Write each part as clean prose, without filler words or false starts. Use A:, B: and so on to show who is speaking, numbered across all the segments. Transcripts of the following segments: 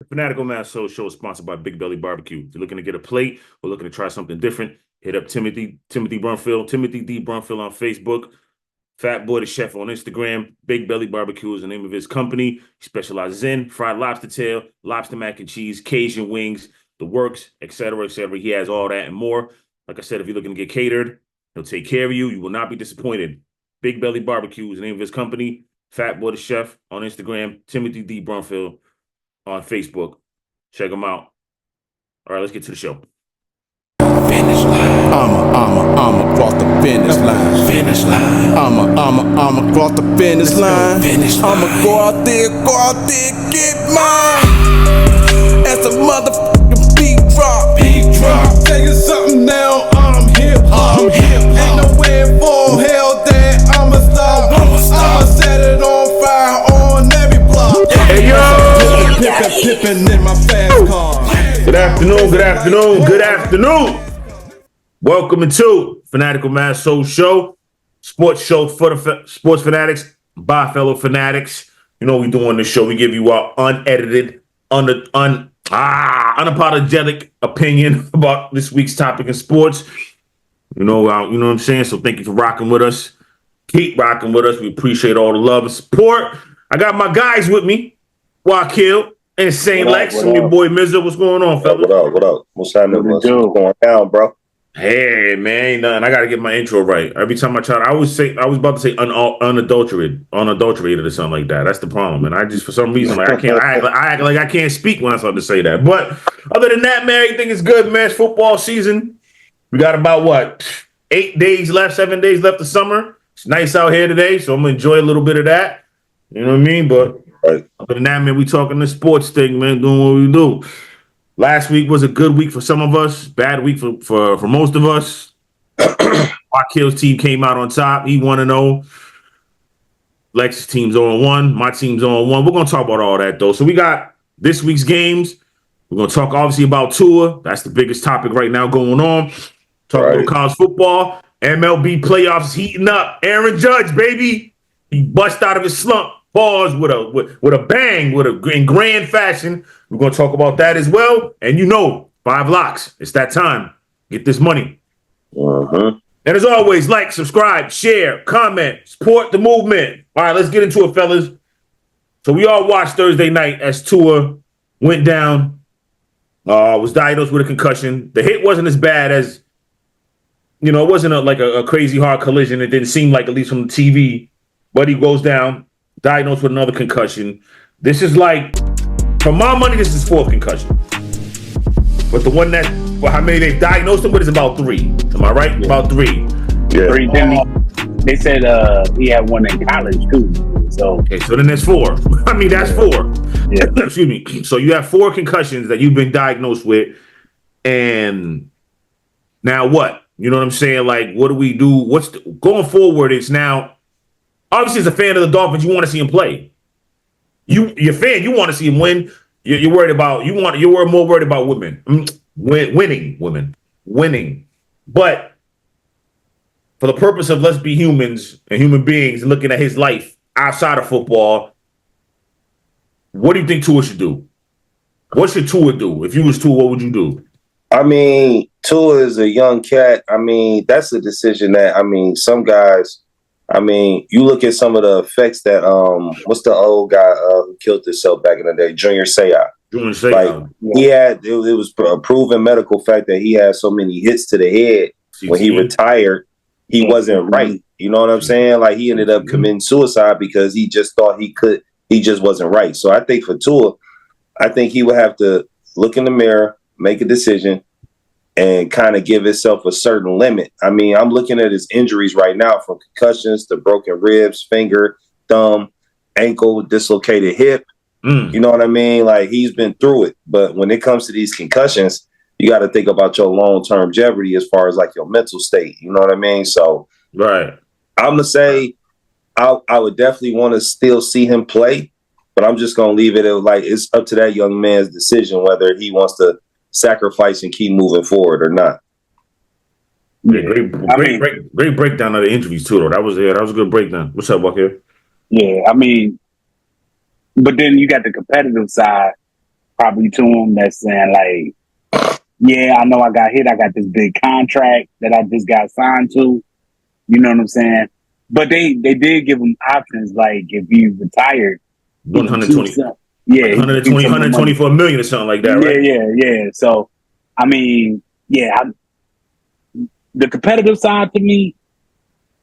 A: Fanatical Massholes Show is sponsored by Big Belly Barbecue. If you're looking to get a plate or looking to try something different, hit up Timothy Brunfield, Timothy D. Brunfield on Facebook, Fat Boy the Chef on Instagram. Big Belly Barbecue is the name of his company. He specializes in fried lobster tail, lobster mac and cheese, Cajun wings, the works, etc., etc. He has all that and more. Like I said, if you're looking to get catered, he'll take care of you. You will not be disappointed. Big Belly Barbecue is the name of his company. Fat Boy the Chef on Instagram. Timothy D. Brunfield on Facebook. Check them out. All right, let's get to the show.
B: Finish line. I'ma cross the finish line. Finish line. I'ma cross the finish line. Finish line. I'ma go out there, get mine. As a motherfucking beat drop. Tell you something now, I'm hip hop. Ain't nowhere for hell that I'ma stop. I'ma set it on fire on every block.
A: Hey, yo!
B: Pippin' in my fast car.
A: Good afternoon. Welcome to Fanatical Massholes Show, sports show for the sports fanatics by fellow fanatics. You know what we do on this show. We give you our unedited, unapologetic opinion about this week's topic in sports. You know what I'm saying? So thank you for rocking with us. Keep rocking with us. We appreciate all the love and support. I got my guys with me, Wakil and Saint Lex, and your boy Mizzo. What's going on, fellas?
C: What up? What's happening? What's going down, bro?
A: Hey, man, ain't nothing. I got to get my intro right. Every time I try, I was about to say unadulterated or something like that. That's the problem. And I just, for some reason, like I act like I can't speak when I start to say that. But other than that, man, everything is good, man. It's football season. We got about 7 days left of summer. It's nice out here today, so I'm gonna enjoy a little bit of that. You know what I mean? But other than that, man, we talking the sports thing, man, doing what we do. Last week was a good week for some of us, bad week for most of us. Wakil's team came out on top. He 1-0. Lex's team's 0-1. My team's 0-1. We're going to talk about all that, though. So we got this week's games. We're going to talk, obviously, about Tua. That's the biggest topic right now going on. Talk about college football. MLB playoffs heating up. Aaron Judge, baby. He bust out of his slump. Pause with a bang, in grand fashion. We're going to talk about that as well. And 5 locks. It's that time. Get this money. And as always, like, subscribe, share, comment, support the movement. All right, let's get into it, fellas. So we all watched Thursday night as Tua went down, was diagnosed with a concussion. The hit wasn't as bad as, it wasn't a crazy hard collision. It didn't seem like, at least from the TV. But he goes down, diagnosed with another concussion. This is for my money, this is 4th concussion. But the one how many they've diagnosed him with is about 3. Am I right? Yeah. About 3.
C: Yeah.
D: 3. They said he had one in college too. So
A: then there's 4. I mean, that's 4.
D: Yeah.
A: Excuse me. So you have 4 concussions that you've been diagnosed with, and now what? You know what I'm saying? What do we do? Going forward? It's now. Obviously, as a fan of the Dolphins, you want to see him play. You're a fan. You want to see him win. You're worried about. You're more worried about winning. But for the purpose of let's be humans and human beings, and looking at his life outside of football, what do you think Tua should do? What should Tua do? If you was Tua, what would you do?
C: I mean, Tua is a young cat. I mean, that's a decision that some guys. You look at some of the effects that what's the old guy who killed himself back in the day, Junior Seau. He had it was a proven medical fact that he had so many hits to the head when he retired, he wasn't right. You know what I'm saying? He ended up committing suicide because he just thought he just wasn't right. So I think for Tua, I think he would have to look in the mirror, make a decision, and kind of give himself a certain limit. I'm looking at his injuries right now, from concussions to broken ribs, finger, thumb, ankle, dislocated hip. You know what I mean? He's been through it. But when it comes to these concussions, you got to think about your long-term jeopardy as far as your mental state. You know what I mean? So
A: right.
C: I'm going to say I would definitely want to still see him play, but I'm just going to leave it it's up to that young man's decision whether he wants to sacrifice and keep moving forward or not.
A: Yeah, great breakdown of the injuries too, though. That was a good breakdown. What's up, Wakil?
D: Yeah, but then you got the competitive side probably to him that's saying like, yeah, I know I got hit. I got this big contract that I just got signed to. You know what I'm saying? But they did give him options like if he retired, he could keep
A: 120,
D: some. Yeah,
A: like 120, 124 million or something like that, right?
D: Yeah. So, I mean, the competitive side to me,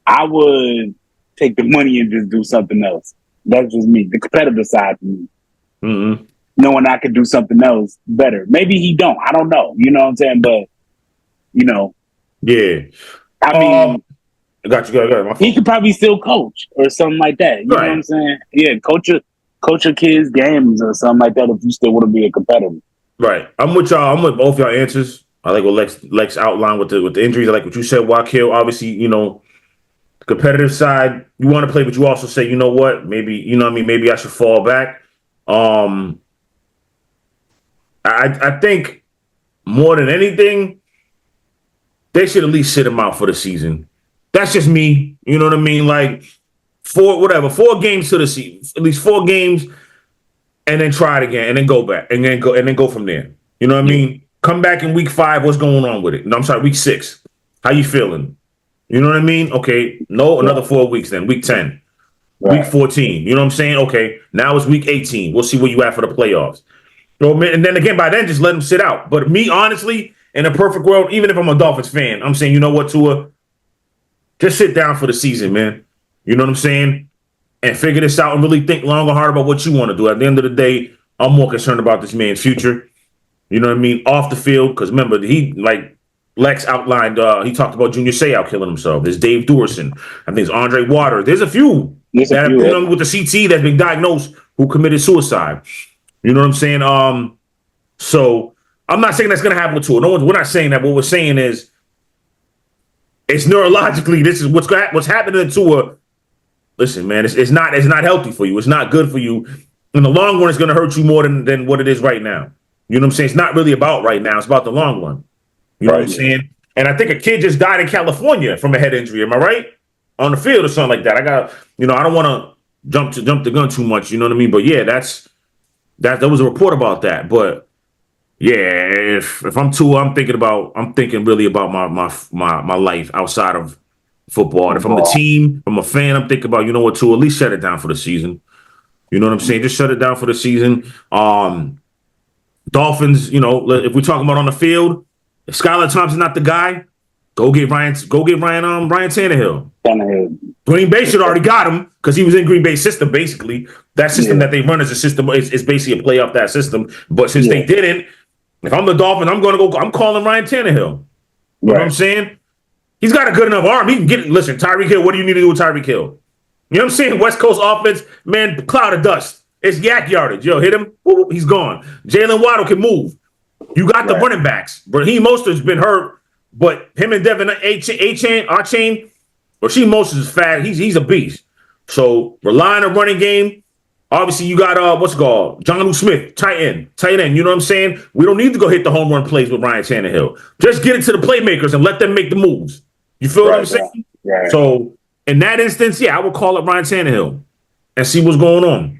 D: I would take the money and just do something else. That's just me. The competitive side to me.
A: Mm-hmm.
D: Knowing I could do something else better. Maybe he don't. I don't know. You know what I'm saying? But,
A: Yeah.
D: I mean,
A: I got you. My fault.
D: he could probably still coach or something like that. You know what I'm saying? Yeah, coach your kids' games or something like that if you still want to be a competitor.
A: Right. I'm with y'all. I'm with both y'all answers. I like what Lex outlined with the injuries. I like what you said, Wakil. Obviously, the competitive side, you want to play, but you also say, you know what? Maybe, maybe I should fall back. I think more than anything, they should at least sit him out for the season. That's just me. You know what I mean? Like 4 games to the season, at least 4 games, and then try it again, and then go back, and then go from there. You know what I mean? Come back in week 5. What's going on with it? No, I'm sorry, week 6. How you feeling? You know what I mean? Okay, no, another 4 weeks then. Week 10, week 14. You know what I'm saying? Okay, now it's week 18. We'll see where you at for the playoffs. And then again, by then, just let him sit out. But me, honestly, in a perfect world, even if I'm a Dolphins fan, I'm saying, you know what, Tua? Just sit down for the season, man. You know what I'm saying? And figure this out and really think long and hard about what you want to do. At the end of the day, I'm more concerned about this man's future. You know what I mean? Off the field, because remember, like Lex outlined, he talked about Junior Seau killing himself. There's Dave Duerson. I think it's Andre Water. There's a few with the CT that's been diagnosed who committed suicide. You know what I'm saying? So I'm not saying that's going to happen with Tua. We're not saying that. What we're saying is it's neurologically, this is what's happening to Tua. Listen, man, it's not healthy for you. It's not good for you. In the long run, it's going to hurt you more than what it is right now. You know what I'm saying? It's not really about right now. It's about the long run. You know what I'm saying? And I think a kid just died in California from a head injury. Am I right? On the field or something like that. I don't want to jump the gun too much. You know what I mean? But yeah, there was a report about that. But yeah, if I'm Tua, I'm thinking really about my life outside of football. And if I'm the team, I'm a fan, I'm thinking about, you know what, Tua, at least shut it down for the season. You know what I'm saying? Just shut it down for the season. Dolphins, if we're talking about on the field, if Skylar Thompson's not the guy, go get Ryan Tannehill. Green Bay should already got him because he was in Green Bay's system, basically. That system that they run as a system is basically a play off that system. But since they didn't, if I'm the Dolphins, I'm calling Ryan Tannehill. You know what I'm saying? He's got a good enough arm. He can get it. Listen, Tyreek Hill, what do you need to do with Tyreek Hill? You know what I'm saying? West Coast offense, man, cloud of dust. It's yak yardage. Yo, hit him. Whoop, he's gone. Jalen Waddle can move. You got the running backs. Raheem Mostert's been hurt, but him and Devin Achane, Rasheed Mostert is fat. He's a beast. So rely on a running game. Obviously, you got Jonnu Smith, tight end. You know what I'm saying? We don't need to go hit the home run plays with Ryan Tannehill. Just get it to the playmakers and let them make the moves. You feel what I'm saying? Right. So in that instance, I would call up Ryan Tannehill and see what's going on.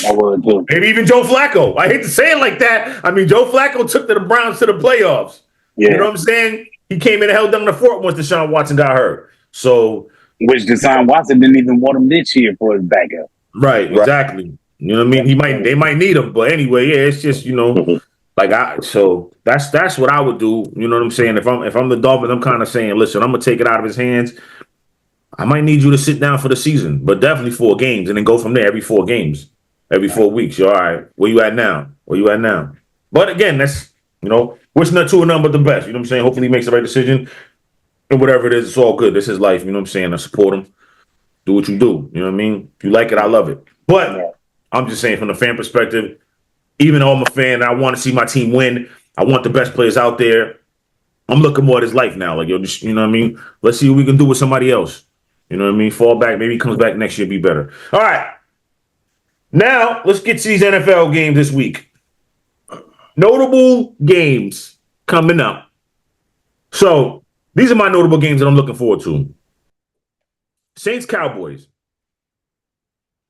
D: I would too.
A: Maybe even Joe Flacco. I hate to say it like that. I mean, Joe Flacco took the Browns to the playoffs. Yeah. You know what I'm saying? He came in and held down the fort once Deshaun Watson got hurt. So,
D: which Deshaun Watson didn't even want him this year for his backup.
A: Right, exactly. You know what I mean? They might need him, but anyway, it's just so that's what I would do. You know what I'm saying? If I'm the Dolphins, I'm kind of saying, listen, I'm gonna take it out of his hands. I might need you to sit down for the season, but definitely 4 games, and then go from there. Every 4 games, every 4 weeks. You're all right. Where you at now? But again, that's wishing not to none but the best. You know what I'm saying? Hopefully, he makes the right decision, and whatever it is, it's all good. This is life. You know what I'm saying? I support him. Do what you do. You know what I mean? If you like it, I love it. But I'm just saying, from the fan perspective, even though I'm a fan, I want to see my team win. I want the best players out there. I'm looking more at his life now. Like, you know what I mean? Let's see what we can do with somebody else. You know what I mean? Fall back. Maybe he comes back next year, be better. All right. Now, let's get to these NFL games this week. Notable games coming up. So, these are my notable games that I'm looking forward to. Saints-Cowboys.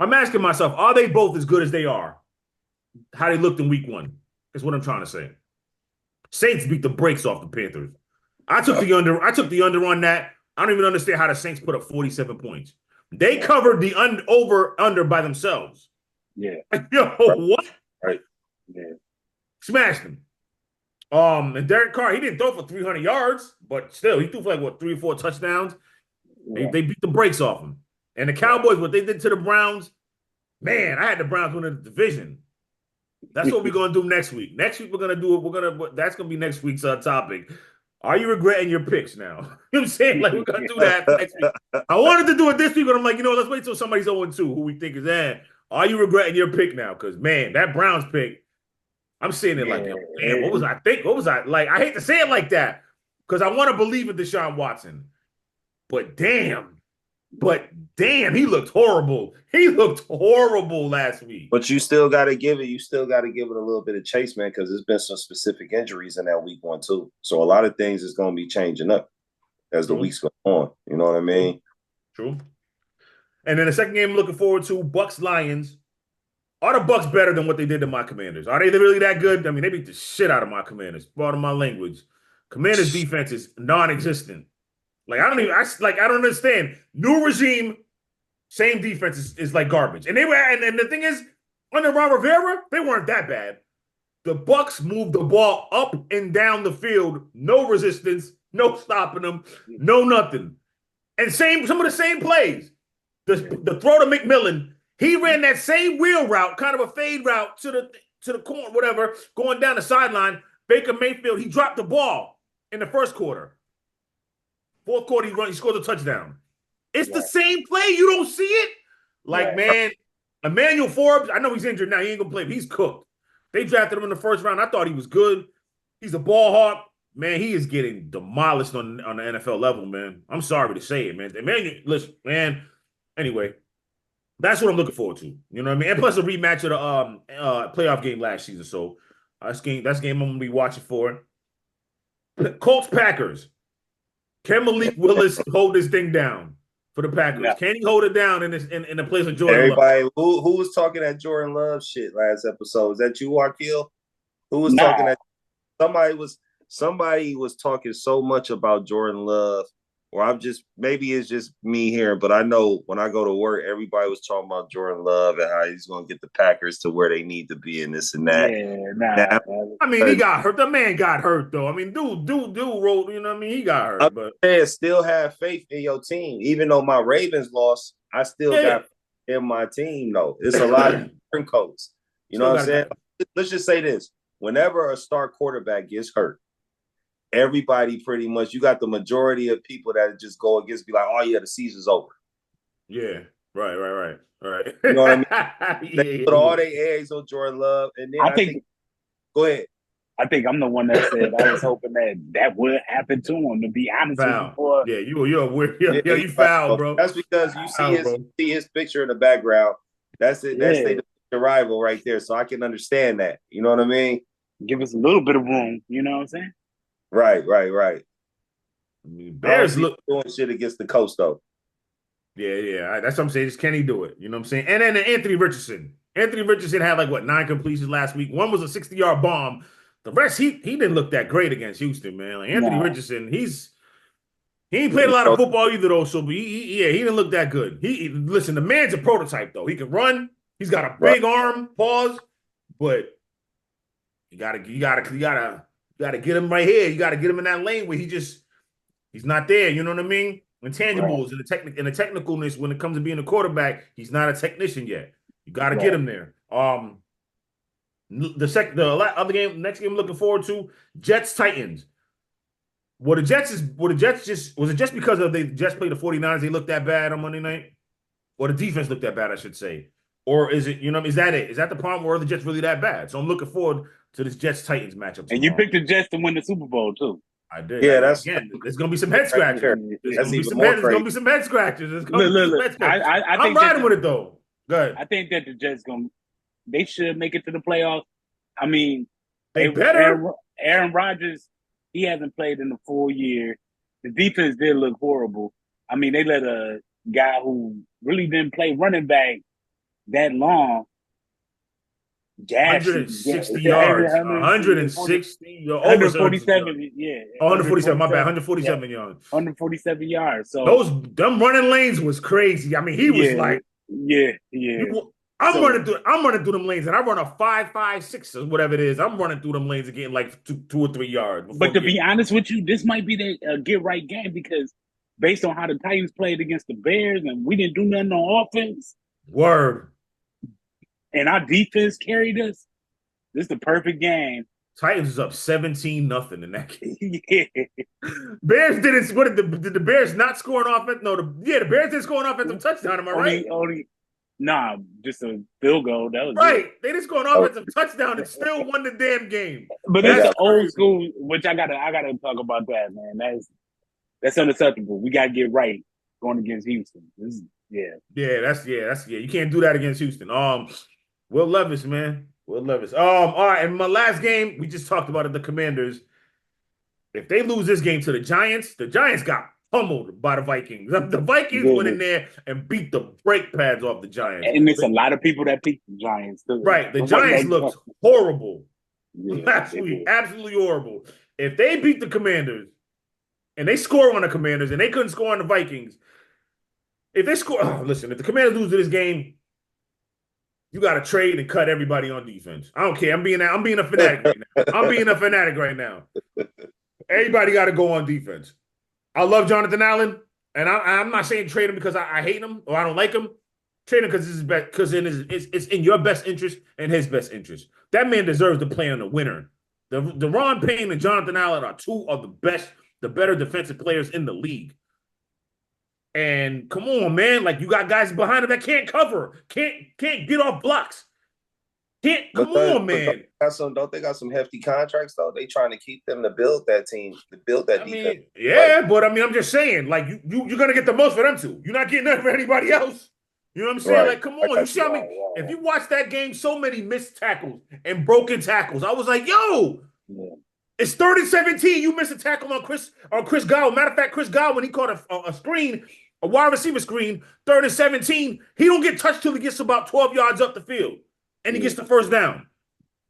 A: I'm asking myself, are they both as good as they are? how they looked in week 1. That's what I'm trying to say. Saints beat the brakes off the Panthers. I took the under. I took the under on that. I don't even understand how the Saints put up 47 points. They covered the over under by themselves.
D: Yeah.
A: Yo, what?
C: Right.
D: Yeah.
A: Smashed them. And Derek Carr, he didn't throw for 300 yards, but still, he threw for like what 3 or 4 touchdowns.
D: Yeah.
A: They beat the brakes off him. And the Cowboys, what they did to the Browns, man, I had the Browns winning the division. That's what we're gonna do next week. Next week we're gonna do. That's gonna be next week's topic. Are you regretting your picks now? You know what I'm saying? Like, we're gonna do that next week. I wanted to do it this week, but I'm like, let's wait till somebody's 0-2, who we think is that. Are you regretting your pick now? Because man, that Browns pick, I'm saying it like, man, what was I think? What was I like? I hate to say it like that because I want to believe in Deshaun Watson, but damn, he looked horrible. He looked horrible last week.
C: But you still got to give it. You still got to give it a little bit of chase, man, because there's been some specific injuries in that week 1 too. So a lot of things is going to be changing up as the weeks go on. You know what I mean?
A: True. And then the second game I'm looking forward to, Bucks Lions. Are the Bucks better than what they did to my Commanders? Are they really that good? I mean, they beat the shit out of my Commanders. Pardon my language. Commanders defense is non-existent. Like, I don't understand. New regime, same defense is like garbage. And and the thing is, under Ron Rivera, they weren't that bad. The Bucks moved the ball up and down the field, no resistance, no stopping them, no nothing. And some of the same plays. The throw to McMillan, he ran that same wheel route, kind of a fade route to the corner, whatever, going down the sideline. Baker Mayfield, he dropped the ball in the first quarter. Fourth quarter, he scores a touchdown. It's the same play. You don't see it? Like, man, Emmanuel Forbes, I know he's injured now. He ain't going to play, but he's cooked. They drafted him in the first round. I thought he was good. He's a ball hawk. Man, he is getting demolished on the NFL level, man. I'm sorry to say it, man. Emmanuel, listen, man. Anyway, that's what I'm looking forward to. You know what I mean? And plus a rematch of the playoff game last season. So that's game I'm going to be watching for. Colts Packers. Can Malik Willis hold this thing down for the Packers? Yeah. Can he hold it down in the place of Jordan
C: Everybody,
A: Love?
C: who was talking that Jordan Love shit last episode? Was that you, Wakil? Who was talking that? Somebody was talking so much about Jordan Love, or maybe it's just me here, but I know when I go to work, everybody was talking about Jordan Love and how he's going to get the Packers to where they need to be and this and that.
D: Yeah,
A: I mean, he got hurt. The man got hurt, though. I mean, dude rolled, you know what I mean? He got hurt. But
C: still have faith in your team. Even though my Ravens lost, I still got in my team, though. It's a lot of different coats. You know what I'm saying? Let's just say this. Whenever a star quarterback gets hurt, everybody pretty much, you got the majority of people that just go against, be like, oh, yeah, the season's over.
A: Yeah, right.
C: You know what I mean? They put all their eggs on Jordan Love. And then I think go ahead.
D: I think I'm the one that said I was hoping that would happen to him, to be honest
A: with you. Yeah, you're weird. Yeah, you foul, bro.
C: That's because you see his picture in the background. That's it. That's the rival right there. So I can understand that. You know what I mean?
D: Give us a little bit of room. You know what I'm saying?
C: Right. I mean,
A: Bears look
C: doing shit against the coast, though.
A: Yeah. That's what I'm saying. Just can he do it? You know what I'm saying? And then Anthony Richardson. Anthony Richardson had 9 completions last week. One was a 60-yard bomb. The rest, he didn't look that great against Houston, man. Like Anthony Richardson, he ain't played a lot of football either, though. So he didn't look that good. Listen, the man's a prototype, though. He can run. He's got a big arm. Pause. But you gotta get him right here. You gotta get him in that lane where he's not there. You know what I mean? Intangibles and the technicalness when it comes to being a quarterback, he's not a technician yet. You gotta get him there. Next game I'm looking forward to, Jets Titans. Was it just because of the Jets played the 49ers, they looked that bad on Monday night? Or the defense looked that bad, I should say. Or is it, is that it? Is that the problem, or are the Jets really that bad? So I'm looking forward to this Jets Titans matchup tomorrow.
D: And you picked the Jets to win the Super Bowl too.
A: I did.
C: Yeah,
A: there's gonna be some head scratchers. There's gonna be some head scratchers. I'm riding with it though. Go ahead.
D: I think that the Jets they should make it to the playoffs. I mean,
A: they better.
D: Aaron Rodgers, he hasn't played in a full year. The defense did look horrible. I mean, they let a guy who really didn't play running back that long Gashing,
A: 160 yards, 160, over
D: 147, yeah.
A: 147, my bad, 147 yards.
D: 147 yards. So
A: them running lanes was crazy. I mean, he was like,
D: yeah.
A: I'm running through them lanes, and I run a 5.56 or whatever it is. I'm running through them lanes again like 2 or 3 yards.
D: But to be honest with you, this might be the get right game because based on how the Titans played against the Bears, and we didn't do nothing on offense.
A: Word.
D: And our defense carried us. This is the perfect game.
A: Titans is up 17-0 in that game.
D: Yeah.
A: Bears didn't. What did the Bears not score an offense? No, the Bears didn't score an offensive touchdown. Am I right?
D: Nah, just a field goal. That was
A: right.
D: It.
A: They didn't score an offensive touchdown and still won the damn game.
D: But that's old school, which I gotta talk about that, man. That's unacceptable. We gotta get right going against Houston. That's
A: you can't do that against Houston. Will Levis, man. Will Levis. All right, and my last game, we just talked about it, the Commanders. If they lose this game to the Giants got pummeled by the Vikings. The Vikings went in there and beat the brake pads off the Giants.
D: And there's a lot of people that picked the Giants too.
A: Right. The Giants looked horrible. Absolutely horrible. If they beat the Commanders and they score on the Commanders and they couldn't score on the Vikings, if they score, listen, if the Commanders lose to this game, you got to trade and cut everybody on defense. I don't care. I'm being a fanatic right now. I'm being a fanatic right now. Everybody got to go on defense. I love Jonathan Allen, and I'm not saying trade him because I hate him or I don't like him. Trade him because it's in your best interest and his best interest. That man deserves to play on the winner. The Ron Payne and Jonathan Allen are two of the better defensive players in the league. And come on, man, like you got guys behind him that can't cover, can't get off blocks. Come on, man.
C: Don't they got some hefty contracts though? They trying to keep them to build that team, to build that defense.
A: But I mean, I'm just saying, like you're gonna get the most for them two. You're not getting that for anybody else. You know what I'm saying? Right. Like, come on, you see how many? If you watch that game, so many missed tackles and broken tackles. I was like, yo. Yeah. It's 30-17. You missed a tackle on Chris Godwin. Matter of fact, Chris Godwin, he caught a screen, a wide receiver screen, 30-17. He don't get touched till he gets about 12 yards up the field, and he gets the first down.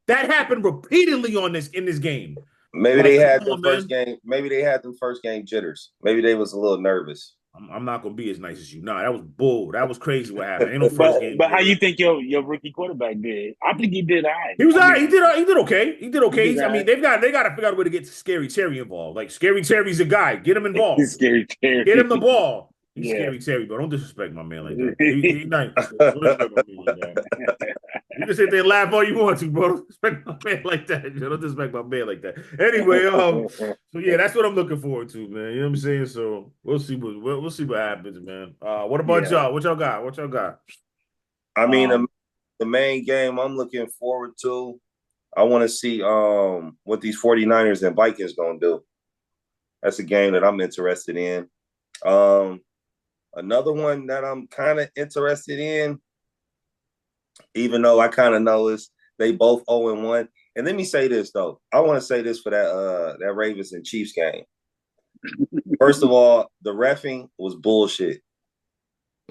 A: That happened repeatedly in this game.
C: Maybe they had the first game. Maybe they had the first game jitters. Maybe they was a little nervous.
A: I'm not gonna be as nice as you. Nah, that was bull. That was crazy what happened. Ain't no first game.
D: But how you think your rookie quarterback did? I think he did all right.
A: He was all right. He did okay. He did okay. They got to figure out a way to get Scary Terry involved. Like Scary Terry's a guy. Get him involved.
D: Scary Terry.
A: Get him the ball. He's Scary Terry, but don't disrespect my man like that. He's nice. You can sit there and laugh all you want to, bro. Don't disrespect my man like that. Don't disrespect my man like that. Anyway, so yeah, that's what I'm looking forward to, man. You know what I'm saying? So we'll see what happens, man. What about y'all? What y'all got?
C: I mean, the main game I'm looking forward to, I want to see what these 49ers and Vikings gonna do. That's a game that I'm interested in. Another one that I'm kind of interested in, even though I kind of know is they both 0-1. And let me say this though. I want to say this for that Ravens and Chiefs game. First of all, the reffing was bullshit.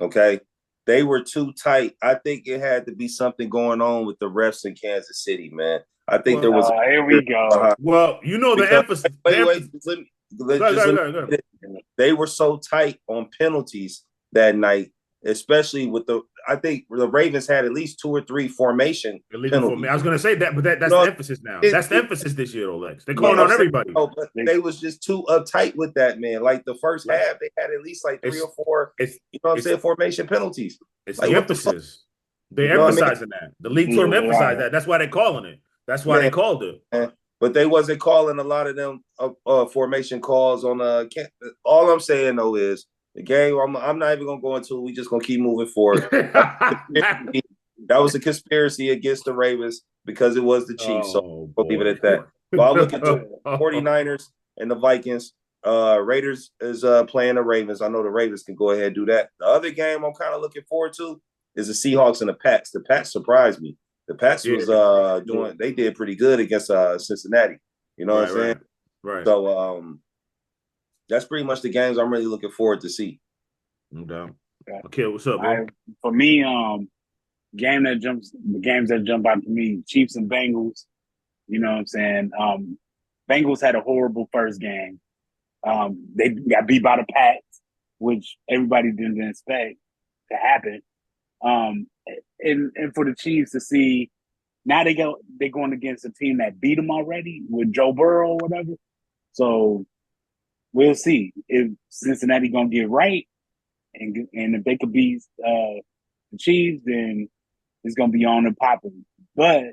C: Okay. They were too tight. I think it had to be something going on with the refs in Kansas City, man. I think there was.
D: Here we go.
A: Well, you know the emphasis.
C: They were so tight on penalties that night, especially with I think the Ravens had at least 2 or 3 formation penalties.
A: I was going to say that, but that's the emphasis now. That's the emphasis this year, Lex. They're calling on everybody.
C: But they was just too uptight with that, man. Like the first half, they had at least like 3 or 4. You know what I'm saying? Formation penalties.
A: It's like, the emphasis. They're emphasizing that. The league told them emphasize that. That's why they're calling it. That's why they called it.
C: But they wasn't calling a lot of them formation calls on. All I'm saying though is the game. I'm not even gonna go into it. We just gonna keep moving forward. That was a conspiracy against the Ravens because it was the Chiefs. So we'll leave it at that. But I'll look at the 49ers and the Vikings. Raiders is playing the Ravens. I know the Ravens can go ahead and do that. The other game I'm kind of looking forward to is the Seahawks and the Pats. The Pats surprised me. The Pats was they did pretty good against Cincinnati. You know what I'm saying?
A: Right.
C: So that's pretty much the games I'm really looking forward to see.
A: No doubt. Okay, what's up, bro?
D: For me, the games that jump out to me, Chiefs and Bengals. You know what I'm saying? Bengals had a horrible first game. They got beat by the Pats, which everybody didn't expect to happen. And for the Chiefs to see now they're going against a team that beat them already with Joe Burrow or whatever. So we'll see if Cincinnati gonna get right, and if they could beat the Chiefs, then it's gonna be on and popping. But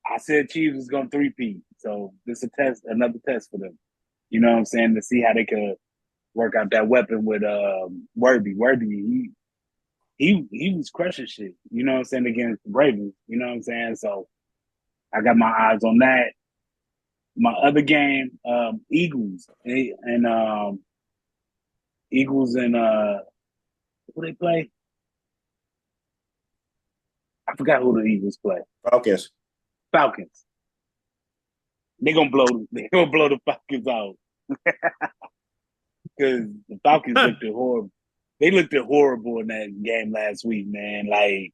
D: I said Chiefs is gonna three-peat, so this is another test for them. You know what I'm saying, to see how they could work out that weapon with Worthy. Worthy, he was crushing shit. You know what I'm saying, against the Ravens. You know what I'm saying. So I got my eyes on that. My other game, Eagles and who they play? I forgot who the Eagles play. Falcons. They're gonna blow the Falcons out. Because the Falcons looked horrible. They looked horrible in that game last week, man. Like,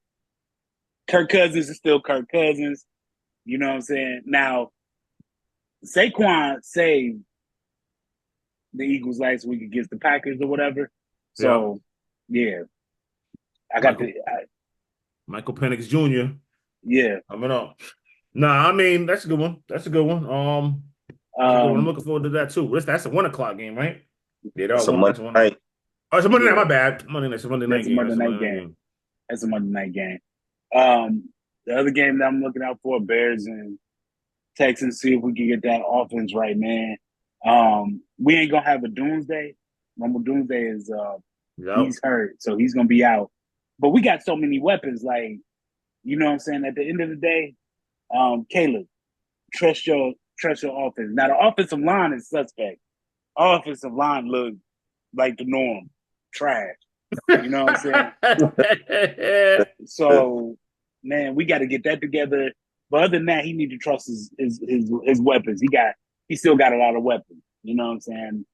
D: Kirk Cousins is still Kirk Cousins. You know what I'm saying? Now, Saquon saved the Eagles last week against the Packers or whatever. So, yeah. I got
A: Michael Penix Jr.
D: Yeah.
A: Coming up. Nah, I mean, that's a good one. That's a good one. I'm looking forward to that too. That's a 1 o'clock game, right? Yeah,
C: it's a Monday night.
A: Oh, it's a Monday night. My bad. Monday night. It's a Monday night game.
D: That's a Monday night game. The other game that I'm looking out for, Bears and Texans, see if we can get that offense right, man. We ain't gonna have a Doomsday. Rumble Doomsday is he's hurt, so he's gonna be out. But we got so many weapons, like, you know what I'm saying? At the end of the day, Caleb, trust your offense. Now the offensive line is suspect. Offensive line look like the norm. Trash. You know what I'm saying? So, man, we got to get that together. But other than that, he need to trust his weapons. He still got a lot of weapons. You know what I'm saying?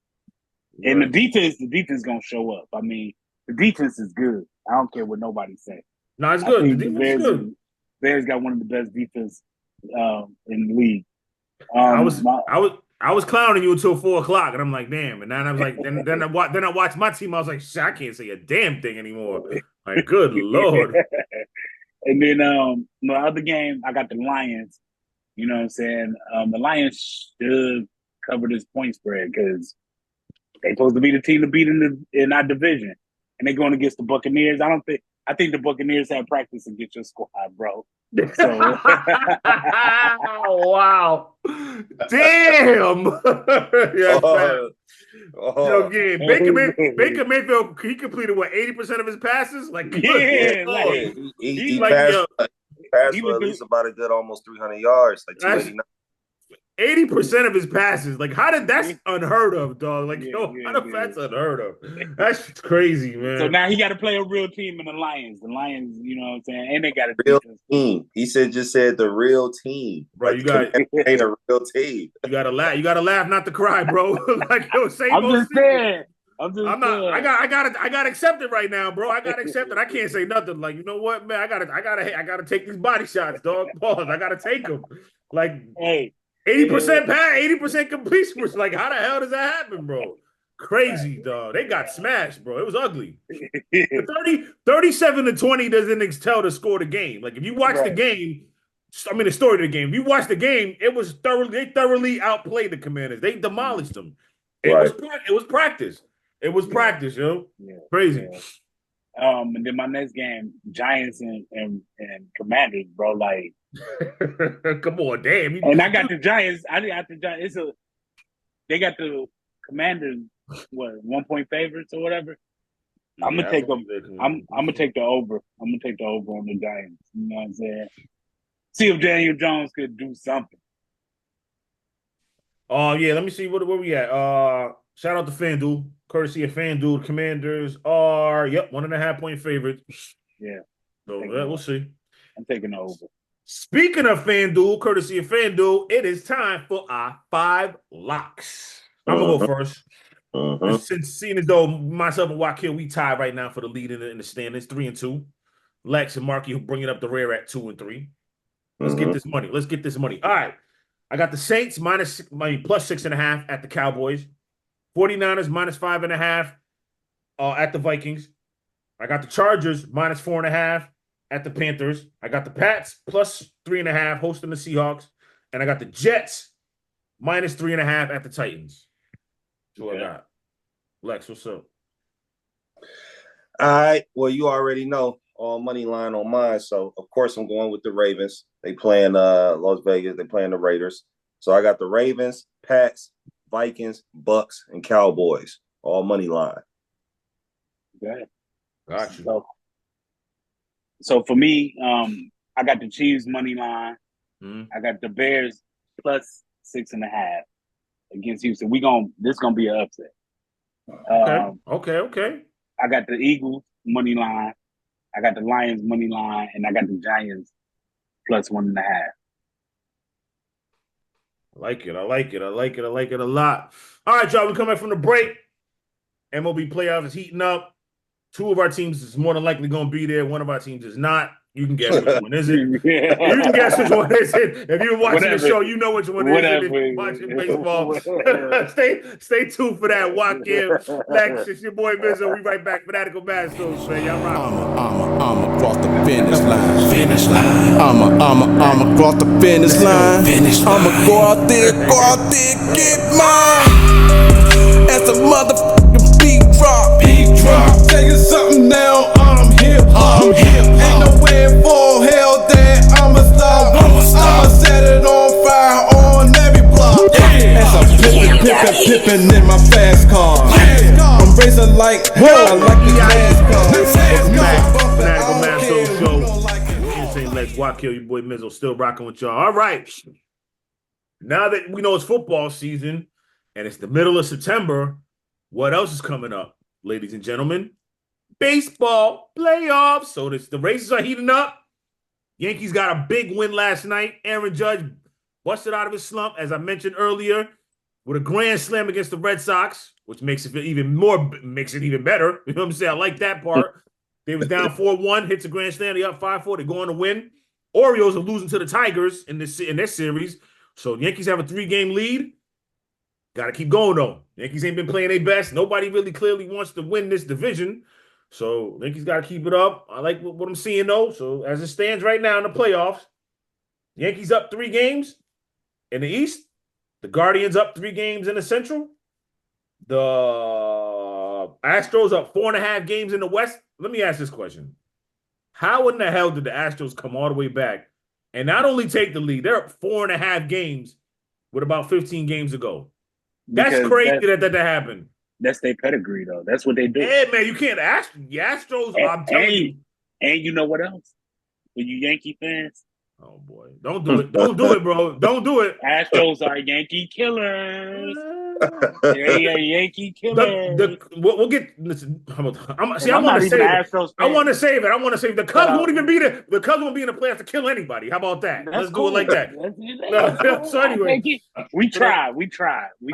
D: Right. And the defense gonna show up. I mean, the defense is good. I don't care what nobody say.
A: No, it's good. The defense is good.
D: Bears got one of the best defense in the league.
A: I was clowning you until 4 o'clock, and I'm like, damn. And then I was like, then I watched my team. I was like, shit, I can't say a damn thing anymore. Like, good Lord.
D: And then my other game, I got the Lions. You know what I'm saying? The Lions should cover this point spread because they're supposed to be the team to beat in our division, and they're going against the Buccaneers. I think the Buccaneers have practice against your squad, bro. So,
A: wow, damn. Baker Mayfield, he completed what, 80% of his passes? Like,
C: he passed for at least about a good almost 300 yards, like 289.
A: 80% of his passes. Like, that's unheard of, dog. Like, that's unheard of. That's crazy, man.
D: So now he got to play a real team in the Lions. The Lions, you know what I'm saying? And they got a
C: real team. He just said the real team.
A: Bro,
C: like, you got a real team.
A: You gotta laugh. You gotta laugh, not to cry, bro. Like, yo,
D: I'm just saying.
A: I gotta accept it right now, bro. I gotta accept it. I can't say nothing. Like, you know what, man? I gotta take these body shots, dog. Pause. I gotta take them. Like,
D: hey.
A: 80% pass, 80% completion. Like, how the hell does that happen, bro? Crazy, dog. They got smashed, bro. It was ugly. 37-20 doesn't tell the score of the game. Like, if you watch the game, the story of the game. If you watch the game, they thoroughly outplayed the Commanders. They demolished them. It was practice. It was practice, yo. Yeah. Crazy.
D: Yeah. And then my next game, Giants and Commanders, bro. Like,
A: come on, damn.
D: And I got the Giants. They got the Commanders, 1 point favorites or whatever. I'm gonna take them. I'm gonna take the over. I'm gonna take the over on the Giants. You know what I'm saying? See if Daniel Jones could do something.
A: Oh yeah, let me see where we at. Shout out to FanDuel, courtesy of FanDuel. Commanders are 1.5 point favorites.
D: Yeah.
A: So we'll see.
D: I'm taking the over.
A: Speaking of FanDuel, courtesy of FanDuel, it is time for our 5 locks. I'm gonna go first. Since seeing as though myself and Wakil, we tied right now for the lead in the standings, 3-2. Lex and Marky who bring it up the rear at 2 and 3. Let's
C: Mm-hmm.
A: get this money. Let's get this money. All right. I got the Saints plus 6.5 at the Cowboys. 49ers minus 5.5 at the Vikings. I got the Chargers minus 4.5 at the Panthers. I got the Pats plus 3.5 hosting the Seahawks. And I got the Jets minus 3.5 at the Titans. That's what I got. Lex, what's up?
C: All right. Well, you already know all money line on mine. So of course I'm going with the Ravens. They playing Las Vegas. They playing the Raiders. So I got the Ravens, Pats, Vikings, Bucks, and Cowboys. All money line.
D: Okay.
A: Got you.
D: So for me, I got the Chiefs money line.
A: Mm-hmm.
D: I got the Bears plus 6.5 against Houston. This gonna be an upset.
A: Okay.
D: I got the Eagles money line. I got the Lions money line, and I got the Giants plus 1.5.
A: I like it a lot. All right, y'all. We come back from the break. MLB playoffs is heating up. 2 of our teams is more than likely going to be there. 1 of our teams is not. You can guess which one is it. You can guess which one is it. If you're watching the show, you know which one is it. If you're watching baseball, stay tuned for that. Wakil, Lex, it's your boy Mizzo. We right back. Fanatical Massholes Show, man. Y'all rock.
B: I'm across the finish line. I'm across the finish line. I'ma go out there, get mine. As a motherfucking beat drop. Tell you something now, I'm hip hop. Ain't nowhere for hell that I'ma stop. I'ma set it on fire on every block. As I'm pippin' in my fast car. I'm racing like hell, I like the NASCAR.
A: Fanatical Massholes Show. St. Lex, Wakil, your boy Mizzo, still rocking with y'all. All right. Now that we know it's football season and it's the middle of September, what else is coming up, ladies and gentlemen? Baseball playoffs. So the races are heating up. Yankees got a big win last night. Aaron Judge busted out of his slump, as I mentioned earlier, with a grand slam against the Red Sox, which makes it even better. You know what I'm saying? I like that part. They was down 4-1, hits a grand slam. They up 5-4. They're going to win. Orioles are losing to the Tigers in this series. So the Yankees have a 3-game lead. Got to keep going, though. Yankees ain't been playing their best. Nobody really clearly wants to win this division. So Yankees got to keep it up. I like what I'm seeing, though. So as it stands right now in the playoffs, Yankees up 3 games in the East. The Guardians up 3 games in the Central. The Astros up 4.5 games in the West. Let me ask this question. How in the hell did the Astros come all the way back and not only take the lead, they're up 4.5 games with about 15 games to go? That's crazy that happened.
D: That's their pedigree, though. That's what they do.
A: Yeah, man, you can't ask the Astros. I'm telling you.
D: And you know what else? For you Yankee fans.
A: Oh, boy. Don't do it. Don't do it, bro. Don't do it.
D: Astros are Yankee killers. They're Yankee killers.
A: We'll get. Listen, I want to save it. I want to save it. The Cubs won't even be there. The Cubs won't be in the playoffs to kill anybody. How about that? Let's do it like that. So anyway,
D: we tried.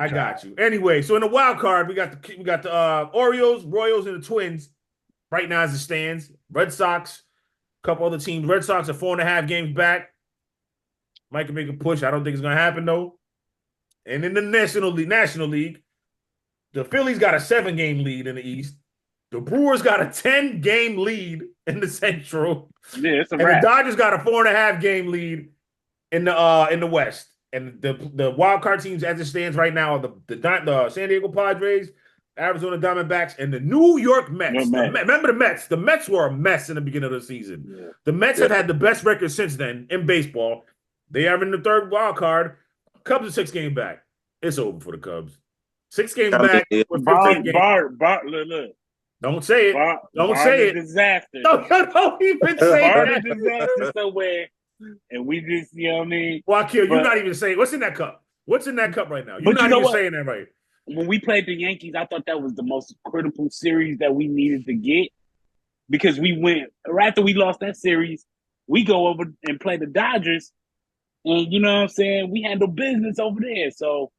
A: I got you. Anyway, so in the wild card, we got the Orioles, Royals, and the Twins. Right now, as it stands, Red Sox, a couple other teams. Red Sox are 4.5 games back. Might can make a push. I don't think it's gonna happen though. And in the National League, the Phillies got a 7-game lead in the East. The Brewers got a 10-game lead in the Central.
D: Yeah, it's a
A: and
D: wrap.
A: the Dodgers got a 4.5-game lead in the West. And the wild card teams as it stands right now are the San Diego Padres, Arizona Diamondbacks, and the New York Mets. Remember the Mets? The Mets were a mess in the beginning of the season. Yeah. The Mets have had the best record since then in baseball. They are in the third wild card. Cubs are 6 games back. It's over for the Cubs. 6 games back. Look. Don't say it. Don't say it.
D: Disaster.
A: Don't even say that.
D: Disaster somewhere. And we just, you know what I mean?
A: Wakil, you're not even saying what's in that cup. What's in that cup right now? You're not even saying that right.
D: When we played the Yankees, I thought that was the most critical series that we needed to get because we went right after we lost that series. We go over and play the Dodgers. And you know what I'm saying? We handle business over there. So,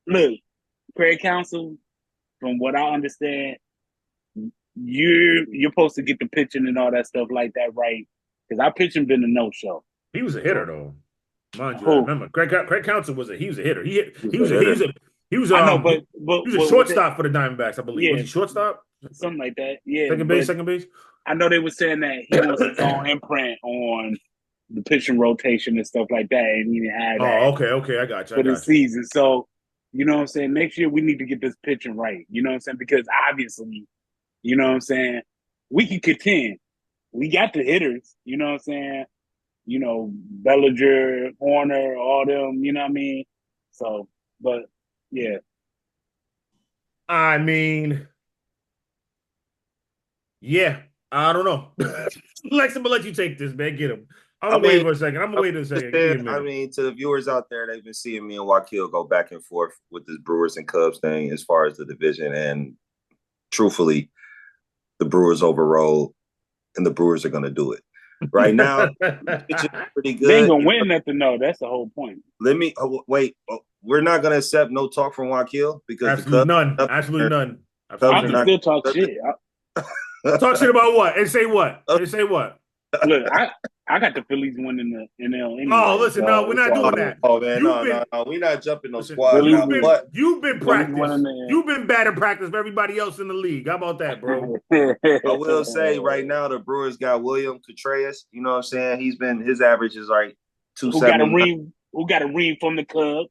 D: look, Craig Counsell, from what I understand, you're supposed to get the pitching and all that stuff like that right. Because our pitching been a no-show.
A: He was a hitter though. Mind you, I
D: Who?
A: remember Craig Counsell was a hitter. He was
D: I know, but
A: a shortstop for the Diamondbacks, I believe.
D: Yeah.
A: Was he shortstop?
D: Something like that. Yeah.
A: Second base.
D: I know they were saying that he wants his own imprint on the pitching rotation and stuff like that, and he didn't have that.
A: Oh, okay, I got you.
D: For the season. So, you know what I'm saying? Next year we need to get this pitching right. You know what I'm saying? Because obviously, you know what I'm saying, we can contend. We got the hitters, you know what I'm saying? You know, Bellinger, Horner, all them, you know what I mean? So, but yeah.
A: I mean, yeah, I don't know. Lex, I'm gonna let you take this, man. Get him. I'm gonna wait for a second.
C: I mean, to the viewers out there, they've been seeing me and Wakil go back and forth with this Brewers and Cubs thing as far as the division. And truthfully, the Brewers overroll, and the Brewers are going to do it. Right now, it's pretty good.
D: They ain't going to win nothing, though. That's the whole point.
C: Let me wait. We're not going to accept no talk from Wakil because
A: absolutely none. Absolutely none.
D: I can still talk shit.
A: Talk shit about what? And say what? And say what?
D: Look, I got the Phillies winning the NL. Anyway,
A: oh, listen, no, we're not doing that.
C: Oh man, no, we're not jumping no squad.
A: You've been practice. You've been bad in practice for everybody else in the league. How about that, bro?
C: I will say right now the Brewers got William Contreras. You know what I'm saying? His average is like 270.
D: Who got a ring from the Cubs?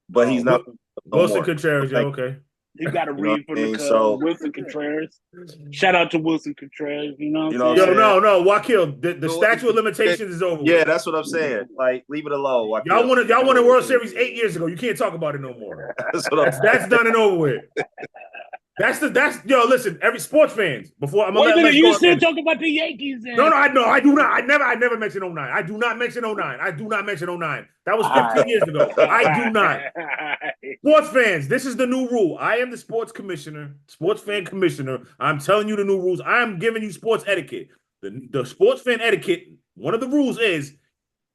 C: But he's not.
A: Wilson Contreras, yeah, okay.
D: He got a read from the Cubs. So, Wilson Contreras. Shout out to Wilson Contreras. You know what I'm saying?
A: No, Wakil. The statute of limitations is over.
C: Yeah, that's what I'm saying. Like, leave it alone. Wakil.
A: Y'all won a World Series 8 years ago. You can't talk about it no more. That's done and over with. Listen, every sports fans. Before I'm gonna let
D: you still talk about the Yankees.
A: No, I do not. I never mentioned 09. I do not mention 09. That was 15 years ago. I do not. Sports fans, this is the new rule. I am the sports fan commissioner. I'm telling you the new rules. I am giving you sports etiquette. The sports fan etiquette, one of the rules is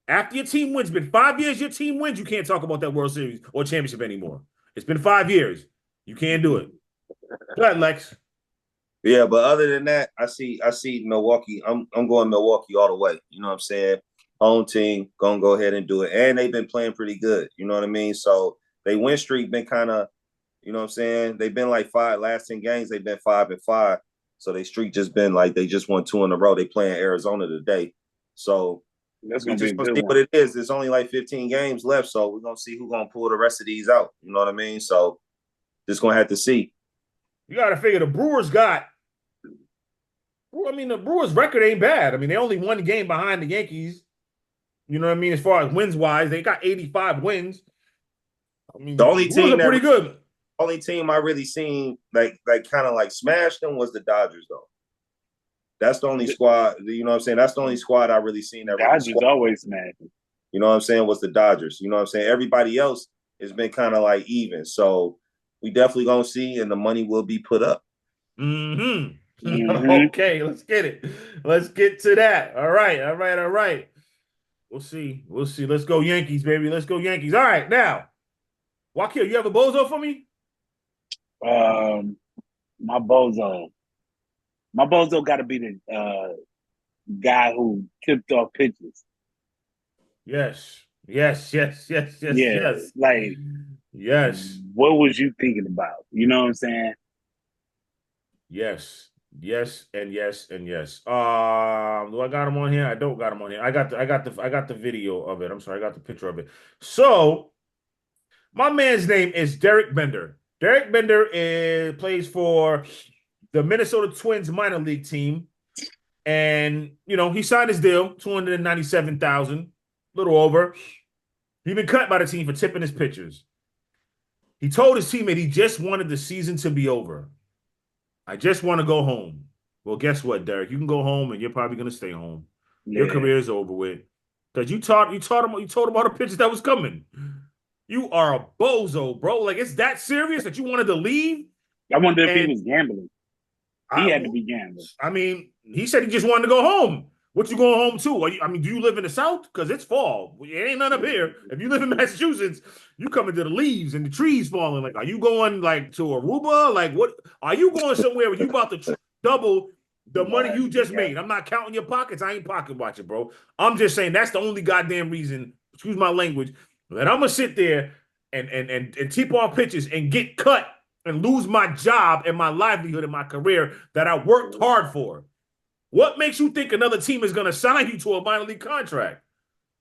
A: after your team wins, been 5 years, your team wins, you can't talk about that World Series or championship anymore. It's been 5 years. You can't do it. Go ahead, Lex.
C: Yeah, but other than that, I see Milwaukee. I'm going Milwaukee all the way. You know what I'm saying? Home team, gonna go ahead and do it. And they've been playing pretty good. You know what I mean? So they win streak been kind of, you know what I'm saying? They've been like last 10 games, they've been 5-5. So they streak just been like they just won 2 in a row. They playing Arizona today. So
D: that's gonna be
C: see what it is. There's only like 15 games left. So we're gonna see who's gonna pull the rest of these out. You know what I mean? So just gonna have to see.
A: You got to figure the Brewers the Brewers record ain't bad. I mean, they only one game behind the Yankees. You know what I mean? As far as wins wise, they got 85 wins. I mean,
C: the only team
A: that pretty good.
C: Only team I really seen like kind of like smashed them was the Dodgers though. That's the only squad. You know what I'm saying? That's the only squad I really seen that.
D: Dodgers always smash.
C: You know what I'm saying? Was the Dodgers. You know what I'm saying? Everybody else has been kind of like even. So we definitely gonna see, and the money will be put up.
A: Okay, let's get it. Let's get to that. All right. We'll see. Let's go Yankees, baby. Let's go Yankees. All right, now, Wakil, you have a Bozo for me?
D: My Bozo got to be the guy who tipped off pitches.
A: Yes.
D: Like,
A: yes.
D: What was you thinking about? You know what I'm saying?
A: Yes, and yes. Do I got him on here? I don't got him on here. I got the video of it. I'm sorry, I got the picture of it. So, my man's name is Derek Bender. Derek Bender plays for the Minnesota Twins minor league team, and he signed his deal, $297,000, a little over. He's been cut by the team for tipping his pitchers. He told his teammate he just wanted the season to be over. I just want to go home. Well, guess what, Derek? You can go home, and you're probably going to stay home. Yeah. Your career is over with because you told him all the pitches that was coming. You are a bozo, bro. Like, it's that serious that you wanted to leave?
D: I wonder if he was gambling. He had to be gambling.
A: I mean, he said he just wanted to go home. What you going home to? Do you live in the South? Because it's fall. It ain't none up here. If you live in Massachusetts, you coming to the leaves and the trees falling. Like, are you going like to Aruba? Like, what? Are you going somewhere where you about to double the money you just made. I'm not counting your pockets. I ain't pocket watching, bro. I'm just saying that's the only goddamn reason, excuse my language, that I'm gonna sit there and tip off pitches and get cut and lose my job and my livelihood and my career that I worked hard for. What makes you think another team is gonna sign you to a minor league contract?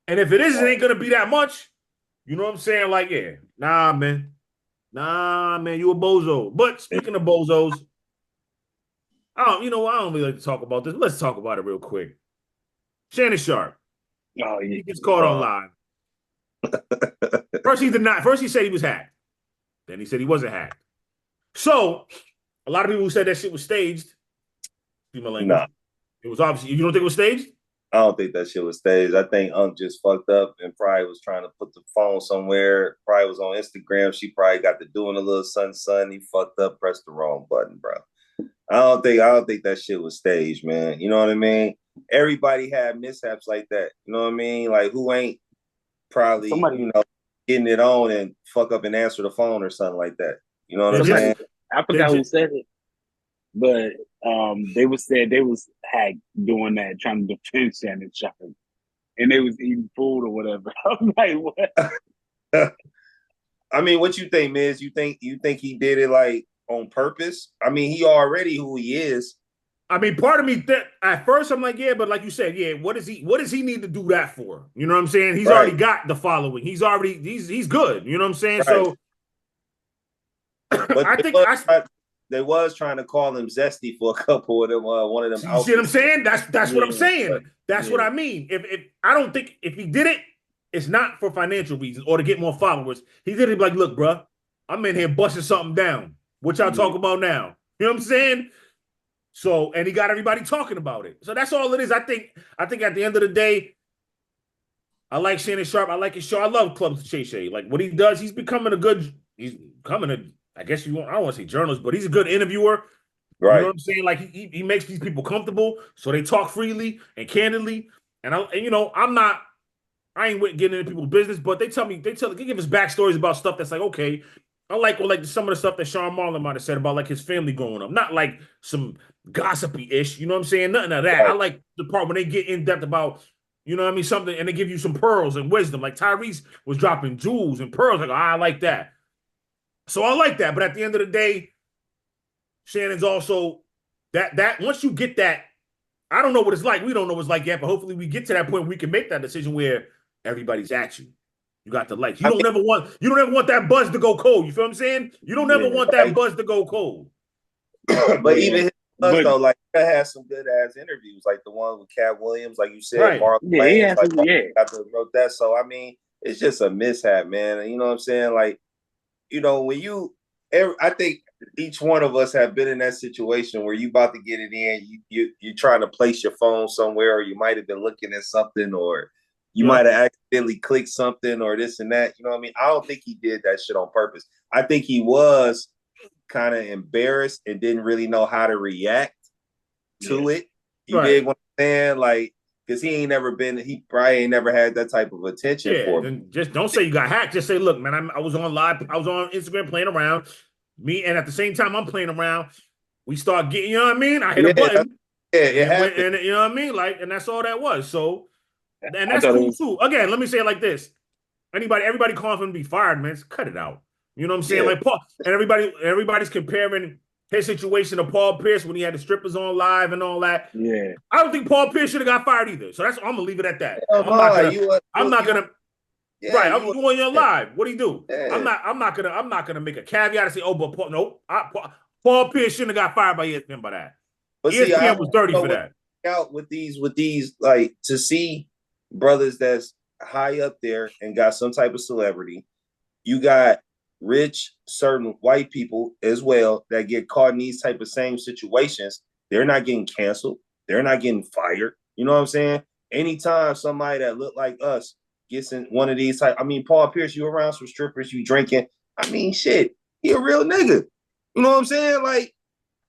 A: And if it is, it ain't gonna be that much. You know what I'm saying? Like, yeah, nah, man, you a bozo. But speaking of bozos, I don't really like to talk about this. Let's talk about it real quick. Shannon Sharpe.
D: Oh, yeah.
A: He gets caught on live. First he denied. First he said he was hacked. Then he said he wasn't hacked. So a lot of people who said that shit was staged.
C: Nah.
A: It was obviously. You don't think it was staged?
C: I don't think that shit was staged. I think just fucked up and probably was trying to put the phone somewhere. Probably was on Instagram. She probably got to doing a little son. He fucked up, pressed the wrong button, bro. I don't think that shit was staged, man. You know what I mean? Everybody had mishaps like that. You know what I mean? Like, who ain't probably, getting it on and fuck up and answer the phone or something like that. You know what I'm saying?
D: I forgot who said it, but they was hacked doing that, trying to defend Shannon Sharpe, and they was eating food or whatever. I'm like, what?
C: I mean, what you think, Miz? You think he did it like on purpose? I mean, he already who he is.
A: I mean, part of me at first I'm like, yeah, but like you said, yeah, what does he need to do that for? You know what I'm saying? He's already got the following. He's good. You know what I'm saying? Right. So
C: but they was trying to call him zesty for a couple of them. One of them.
A: You see what I'm saying? That's what I'm saying. That's what I mean. If I don't think if he did it, it's not for financial reasons or to get more followers. He did it like, look, bro, I'm in here busting something down. What y'all talk about now? You know what I'm saying? So, and he got everybody talking about it. So that's all it is. I think at the end of the day, I like Shannon Sharpe. I like his show. I love Club Shay. Like what he does, he's becoming I guess I don't want to say journalist, but he's a good interviewer. Right. You know what I'm saying? Like he makes these people comfortable so they talk freely and candidly. And I ain't getting into people's business, but they give us backstories about stuff that's like, okay, I like some of the stuff that Sean Marlon might have said about like his family growing up. Not like some gossipy-ish, you know what I'm saying? Nothing of that. Right. I like the part when they get in depth about, you know what I mean, something, and they give you some pearls and wisdom. Like Tyrese was dropping jewels and pearls. Like, I like that. So I like that. But at the end of the day, Shannon's also that once you get that, I don't know what it's like. We don't know what it's like yet, but hopefully we get to that point where we can make that decision where everybody's at you. You got the like. You don't ever want that buzz to go cold. You feel what I'm saying? You don't ever want that buzz to go cold.
C: But even his buzz though, like he has some good ass interviews, like the one with Cat Williams, like you said,
A: right.
C: Mark Wayans, wrote that. So I mean, it's just a mishap, man. And you know what I'm saying? Like, when I think each one of us have been in that situation where you about to get it in, you're trying to place your phone somewhere, or you might have been looking at something, or you might have accidentally clicked something or this and that. You know what I mean? I don't think he did that shit on purpose. I think he was kind of embarrassed and didn't really know how to react to it. You dig what I'm saying? Like, because he probably ain't never had that type of attention for him.
A: Just don't say you got hacked. Just say, look, man, I was on live. I was on Instagram playing around. And at the same time I'm playing around, we start getting, you know what I mean? I hit a button.
C: Yeah, it happened.
A: And you know what I mean? Like, and that's all that was. So, and that's cool too. Again, let me say it like this. Everybody calling for him to be fired, man. Cut it out. You know what I'm saying? Like Paul, and everybody's comparing his situation to Paul Pierce when he had the strippers on live and all that.
D: Yeah.
A: I don't think Paul Pierce should have got fired either. So I'm gonna leave it at that. I'm not gonna you on your live. What do you do? Yeah. I'm not gonna make a caveat and say, oh, but Paul Pierce shouldn't have got fired by ESPN by that. But ESPN was dirty for that.
C: Out with these, like, to see brothers that's high up there and got some type of celebrity, you got rich, certain white people as well that get caught in these type of same situations. They're not getting canceled. They're not getting fired. You know what I'm saying? Anytime somebody that look like us gets in one of these type, I mean, Paul Pierce, you around some strippers, you drinking. I mean, shit, he a real nigga. You know what I'm saying? Like,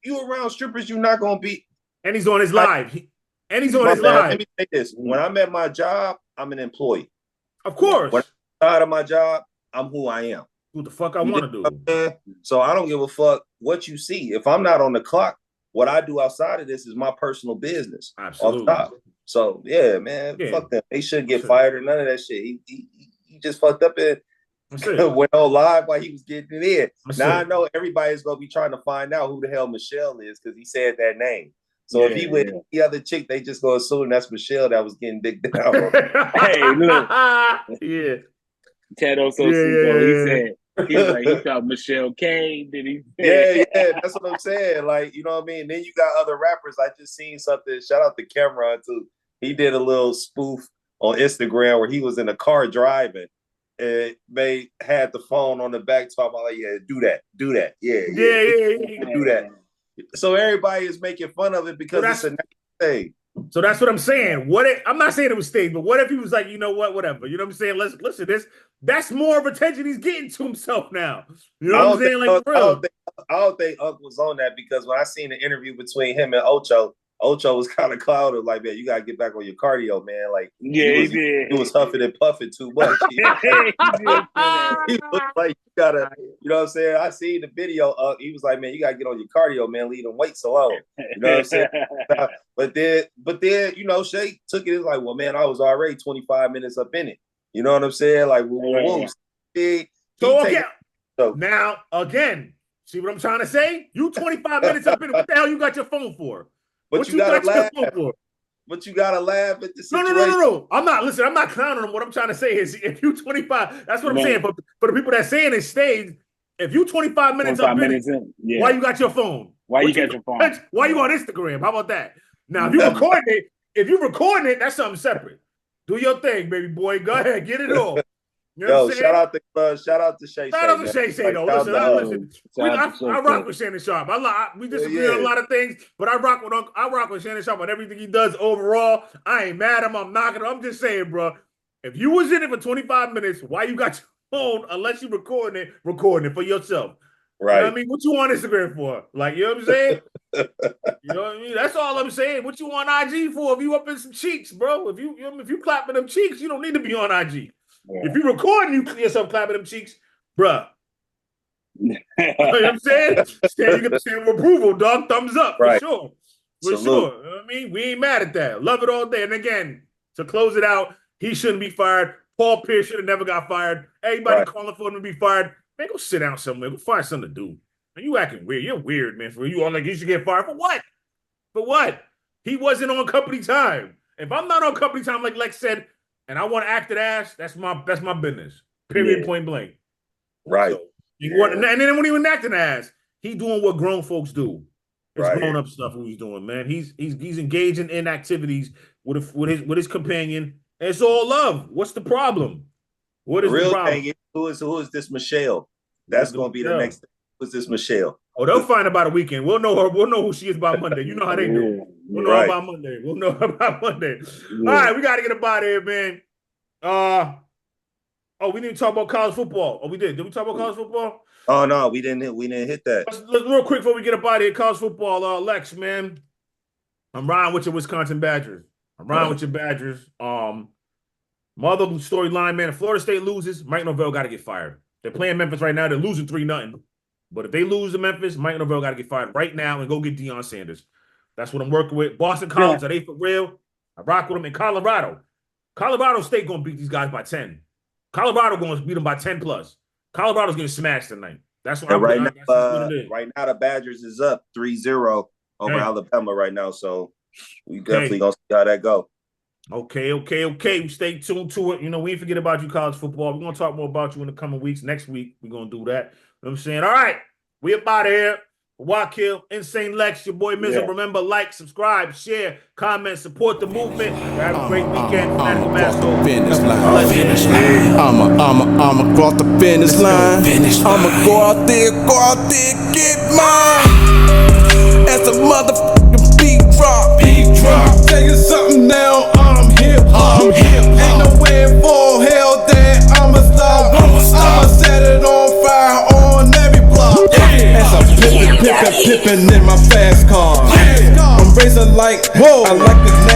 C: you around strippers, you're not gonna be.
A: And he's on his live. Let me
C: say this. When I'm at my job, I'm an employee.
A: Of course.
C: When I'm out of my job, I'm who I am.
A: Who the fuck I want to do.
C: So I don't give a fuck what you see. If I'm not on the clock, what I do outside of this is my personal business.
A: Absolutely.
C: Off top. So yeah, man, fuck them. They shouldn't get fired or none of that shit. He just fucked up and went on live while he was getting it in. Now I know everybody's gonna be trying to find out who the hell Michelle is because he said that name. So if he with the other chick, they just gonna assume that's Michelle that was getting dicked down.
D: Hey, look.
A: Yeah.
D: Ted also he said he thought Michelle Kane. Did he?
C: Yeah, that's what I'm saying. Like, you know what I mean? Then you got other rappers. I just seen something. Shout out to Cameron too. He did a little spoof on Instagram where he was in a car driving and they had the phone on the back talking about like, do that. Yeah, do that. So everybody is making fun of it because it's a nice thing.
A: So that's what I'm saying. I'm not saying it was staged, but what if he was like, you know what, whatever. You know what I'm saying? Listen, that's more of attention he's getting to himself now. You know what I'm saying? Like,
C: I don't think Unc was on that because when I seen the interview between him and Ocho was kind of clouded, like, man, you gotta get back on your cardio, man. Like, he was huffing and puffing too much. He was like, you gotta, you know what I'm saying? I seen the video. He was like, man, you gotta get on your cardio, man. Leave them weights alone. You know what I'm saying? But then, you know, Shay took it as like, well, man, I was already 25 minutes up in it. You know what I'm saying? Like,
A: So now again, see what I'm trying to say? You 25 minutes up in it. What the hell you got your phone for?
C: But you gotta laugh. But you gotta laugh at the situation.
A: No. I'm not clowning him. What I'm trying to say is if you 25, that's what I'm saying. But for the people that saying it stayed, if you 25 minutes up in it, why you got your phone?
D: Why you got your phone?
A: Why you on Instagram? How about that? Now, if you recording it, that's something separate. Do your thing, baby boy. Go ahead, get it all. You know what I'm
C: shout out to Shay.
A: Shout out to Shay though. Listen, I rock with Shannon Sharpe. We disagree on a lot of things, but I rock with Shannon Sharpe on everything he does overall. I ain't mad at him. I'm knocking him. I'm just saying, bro. If you was in it for 25 minutes, why you got your phone unless you recording it for yourself?
C: Right.
A: You know what I mean? What you on Instagram for? Like, you know what I'm saying? You know what I mean? That's all I'm saying. What you on IG for? If you up in some cheeks, bro. If you clapping them cheeks, you don't need to be on IG. Yeah. If you recording, you yourself clapping them cheeks, bruh. You know what I'm saying? You get the stamp of approval, dog. Thumbs up, for sure. For sure. You know what I mean? We ain't mad at that. Love it all day. And again, to close it out, he shouldn't be fired. Paul Pierce should have never got fired. Everybody calling for him to be fired. Man, go sit down somewhere. Go find something to do. Man, you acting weird. You're weird, man. For you all like you should get fired. For what? For what? He wasn't on company time. If I'm not on company time, like Lex said, and I want to act it ass, that's my business. Period, point blank.
C: Right.
A: So, and then when he was acting ass, he doing what grown folks do. It's grown up stuff who he's doing, man. He's engaging in activities with his companion. And it's all love. What's the problem? What is the problem?
C: Thing is, who is this Michelle? That's gonna be the next thing. Who's this Michelle?
A: Oh, they'll find about a weekend. We'll know her. We'll know who she is by Monday. You know how they do. We'll know about Monday. We'll know about Monday. Yeah. All right, we got to get up out of here, man. We didn't talk about college football. Oh, we did. Did we talk about college football?
C: Oh no, we didn't hit that.
A: Let's real quick before we get up out of here. College football, Lex, man. I'm riding with your Wisconsin Badgers. I'm riding with your Badgers. My other storyline, man. If Florida State loses, Mike Norvell got to get fired. They're playing Memphis right now. They're losing 3-0. But if they lose to Memphis, Mike Norvell got to get fired right now and go get Deion Sanders. That's what I'm working with. Boston College, are they for real? I rock with them in Colorado. Colorado State going to beat these guys by 10. Colorado going to beat them by 10 plus. Colorado's getting smashed tonight. That's what
C: right now, the Badgers is up 3-0 over Alabama right now. So we definitely going to see how that go.
A: Okay. We stay tuned to it. You know, we ain't forget about you, college football. We're going to talk more about you in the coming weeks. Next week, we're going to do that. You know what I'm saying? All right. We up out of here. Wakil, Insane Lex, your boy Mizzo. Remember, like, subscribe, share, comment, support the movement. Have a great weekend. Fanatical Massholes.
B: I'ma cross the finish line. I'ma go out there, get mine. As a motherfucking beat drop. Tell you something now, I'm hip hop. Ain't no way for hell that I'ma stop. I'ma set it on fire on every block. As I'm pippin' in my fast car. I'm racing like, whoa, I like this